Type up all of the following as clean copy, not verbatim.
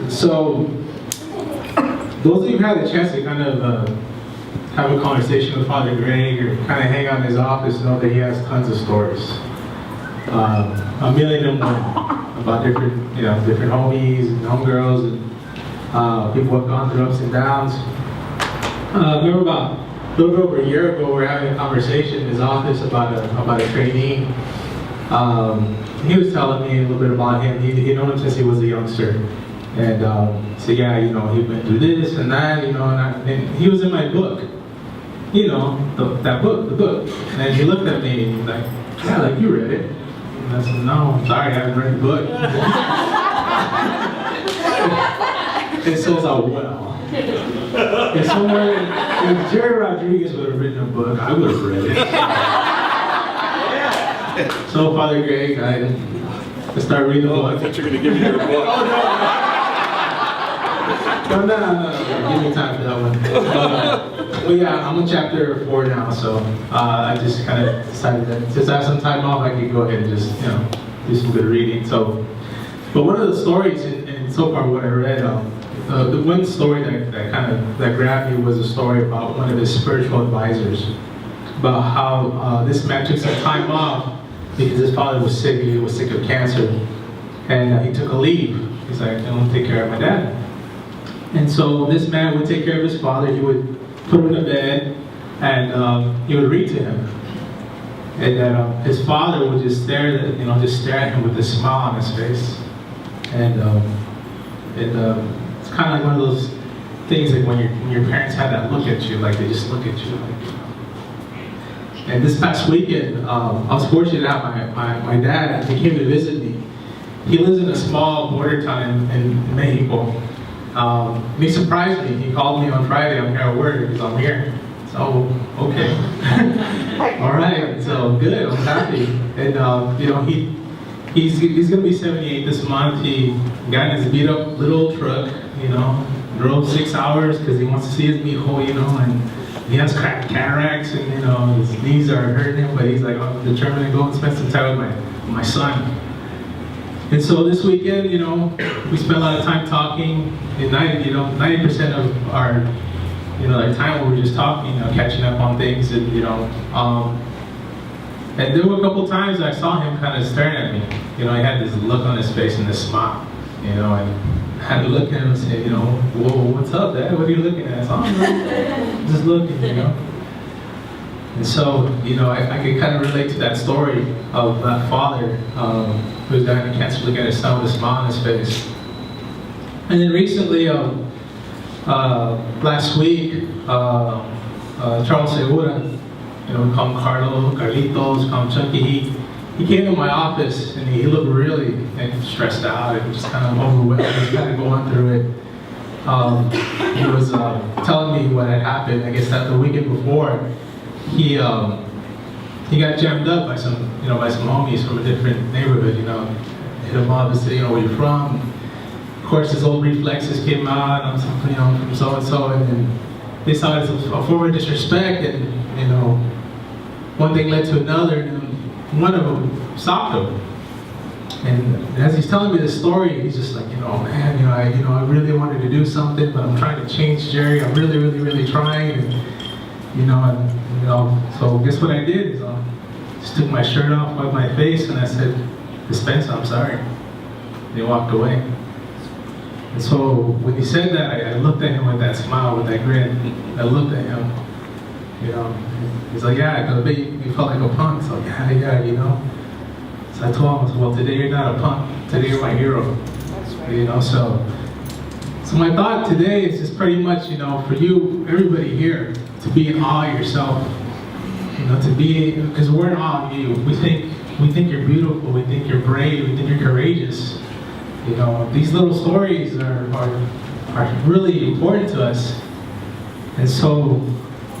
So, those of you who had the chance to kind of have a conversation with Father Greg or kind of hang out in his office know that he has tons of stories. A million of them about different, different homies and homegirls and people who have gone through ups and downs. I remember about a little bit over a year ago, we were having a conversation in his office about a trainee. He was telling me a little bit about him. He'd known him since he was a youngster. And so yeah, he went through this and that, and he was in my book. That book, the book. And then he looked at me and he's like, yeah, like you read it. And I said, no, I'm sorry, I haven't read the book. And so I was like, well. If Gerry Rodriguez would have written a book, I would have read it. So Father Greg, I started reading the book. I thought you were going to give me your book. Oh, no. Give me time for that one. But yeah, I'm on chapter 4 now, so I just kind of decided that since I have some time off, I could go ahead and just, do some good reading. So, but one of the stories, and so far what I read, the one story that grabbed me was a story about one of his spiritual advisors, about how this man took some time off because his father was sick. He was sick of cancer, and he took a leave. He's like, I'm gonna take care of my dad. And so this man would take care of his father. He would put him in a bed, and he would read to him. And then his father would just stare at him with a smile on his face. And it's kind of like one of those things like when your parents have that look at you, like they just look at you. And this past weekend, I was fortunate to have my dad. He came to visit me. He lives in a small border town in Mexico. And he surprised me. He called me on Friday. I'm here at work because I'm here. So, okay. All right. So, good. I'm happy. And, he's going to be 78 this month. He got in his beat up little truck, drove 6 hours because he wants to see his mijo, and he has cataracts and, his knees are hurting him, but he's like, I'm determined to go and spend some time with my son. And so this weekend, we spent a lot of time talking. And 90% of our, time we were just talking, catching up on things, and and there were a couple times I saw him kind of staring at me. He had this look on his face and this smile, and I had to look at him and say, whoa, what's up, Dad? What are you looking at? I said, oh, no, just looking, And so, I could kind of relate to that story of that father who was dying of cancer, looking at his son with a smile on his face. And then recently, last week, Charles Segura, we call him Carlo, Carlitos, call him Chucky, he came to my office and he looked really stressed out and just kind of overwhelmed. He was kind of going through it. He was telling me what had happened. I guess that the weekend before, he got jammed up by some homies from a different neighborhood. Hit him up and said, where you from? Of course, his old reflexes came out. I'm from so and so, and then they saw it as a form of disrespect, and one thing led to another, and one of them stopped him. And as he's telling me this story, he's just like, man, I really wanted to do something, but I'm trying to change Gerry. I'm really, really, really trying, and so guess what I did is just took my shirt off, wiped my face, and I said, Dispensa, I'm sorry. And he walked away. And so when he said that, I looked at him with that smile, with that grin. I looked at him, He's like, yeah, I bet you felt like a punk. So yeah. So I told him, well, today you're not a punk. Today you're my hero. That's right. So my thought today is just pretty much, for you, everybody here, to be in awe of yourself. To be, because we're in awe of you. We think you're beautiful. We think you're brave. We think you're courageous. These little stories are really important to us. And so,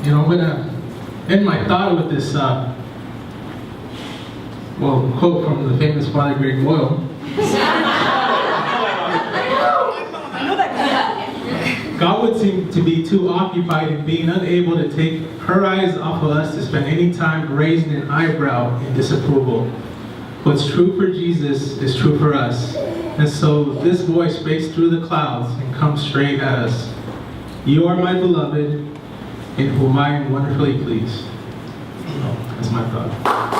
I'm gonna end my thought with this quote from the famous Father Greg Boyle. God would seem to be too occupied in being unable to take her eyes off of us to spend any time raising an eyebrow in disapproval. What's true for Jesus is true for us, And so this voice breaks through the clouds and comes straight at us. You are my beloved, in whom I am wonderfully pleased. That's my thought.